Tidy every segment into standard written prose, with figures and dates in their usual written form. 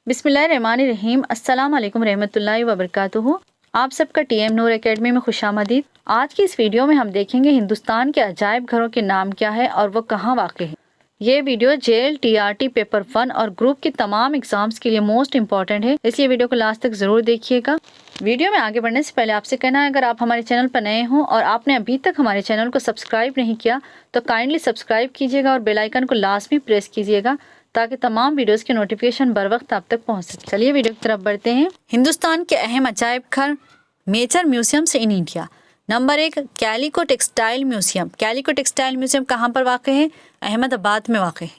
बिस्मिल्लाहिर्रहमानिर्रहीम। अस्सलाम वालेकुम रहमतुल्लाहि व बरकातुहू। आप सबका टीएम नूर एकेडमी में खुशामदीद। आज की इस वीडियो में हम देखेंगे हिंदुस्तान के अजायब घरों के नाम क्या है और वो कहाँ वाक़ है। ये वीडियो जेएल, टीआरटी, पेपर 1 और ग्रुप के तमाम एग्जाम्स के लिए मोस्ट इंपॉर्टेंट है, इसलिए वीडियो को लास्ट तक ज़रूर देखिएगा। वीडियो में आगे बढ़ने से पहले आपसे कहना है, अगर आप हमारे चैनल पर नए हों और आपने अभी तक हमारे चैनल को सब्सक्राइब नहीं किया तो काइंडली सब्सक्राइब कीजिएगा और बेल आइकन को लाजमी प्रेस कीजिएगा ताकि तमाम वीडियोस के नोटिफिकेशन बर वक्त आप तक पहुंच सके। चलिए वीडियो की तरफ बढ़ते हैं। हिंदुस्तान के अहम अजायब घर major museums in India. Number 1, Calico textile museum. Calico textile museum कहाँ पर वाक़ है? अहमदाबाद में वाक़ है।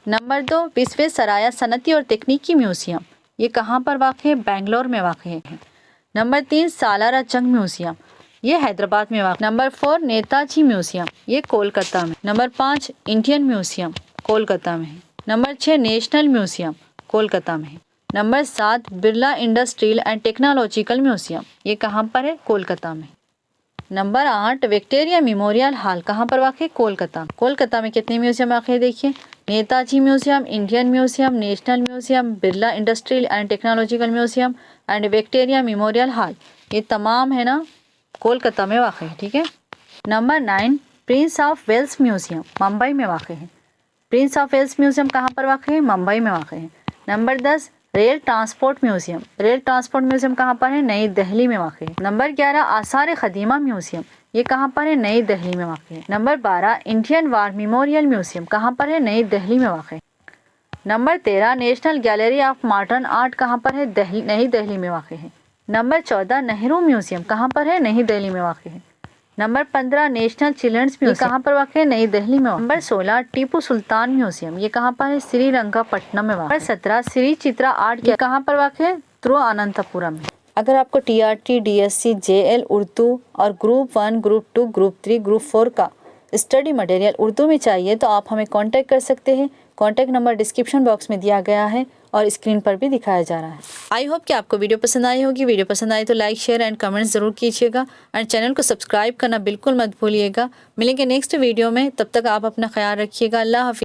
नंबर 2, विश्वेसराया सनती और तकनीकी म्यूजियम। ये कहाँ पर वाक़ है? बेंगलोर में वाक़ है। नंबर 3, सालारा जंग म्यूजियम। ये हैदराबाद में वाक़। Number 4, Netaji museum. ये कोलकाता में। नंबर 5, इंडियन म्यूजियम, कोलकाता में है। नंबर 6, नेशनल म्यूजियम, कोलकाता में है। Number 7, Birla industrial and technological museum. ये कहाँ पर है? कोलकाता में। नंबर 8, विक्टोरिया मेमोरियल हॉल कहाँ पर वाक़ है? कोलकाता। कोलकाता में कितने म्यूजियम वाक़ है? देखिए, Netaji museum, Indian museum, national museum, Birla industrial and technological museum and Victoria memorial hall, ये तमाम है ना कोलकाता में वाक़ है। ठीक है। Number 9, Prince of Wales museum, Mumbai में वाक़ है। प्रिंस ऑफ वेल्स म्यूजियम कहाँ पर वाक़ है? मुंबई में वाक़ है। Number 10, rail transport museum. Rail transport museum कहाँ पर है? नई दिल्ली में वाक़ है। नंबर 11, आसार ख़दीमा म्यूजियम। ये कहाँ पर है? नई दिल्ली में वाक़ है। Number 12, Indian war memorial museum कहाँ पर है? नई दिल्ली में वाक़ है। Number 13, national gallery of modern art कहाँ पर है? नई दिल्ली में वाक़ है। नंबर 14, नेहरू म्यूजियम कहाँ पर है? नई दिल्ली में वाक़ है। नंबर 15, नेशनल चिल्ड्रंस म्यूजियम कहाँ पर वाक़ है? नई दिल्ली में। Number 16, Tipu Sultan museum. ये कहाँ पर है? श्रीरंगपट्टनम में वाक़ है। नंबर 17, श्री चित्रा आर्ट ये कहाँ पर वाक़ है? तिरुअनंतपुरम में। अगर आपको टीआरटी, डीएससी, जेएल उर्दू और ग्रुप 1, ग्रुप 2, ग्रुप 3, ग्रुप 4 का स्टडी मटेरियल उर्दू में चाहिए तो आप हमें कांटेक्ट कर सकते हैं। कांटेक्ट नंबर डिस्क्रिप्शन बॉक्स में दिया गया है और स्क्रीन पर भी दिखाया जा रहा है। आई होप कि आपको वीडियो पसंद आई होगी। वीडियो पसंद आए तो लाइक, शेयर एंड कमेंट्स ज़रूर कीजिएगा और चैनल को सब्सक्राइब करना बिल्कुल मत भूलिएगा। मिलेंगे नेक्स्ट वीडियो में, तब तक आप अपना ख्याल रखिएगा। अल्लाह हाफ़िज़।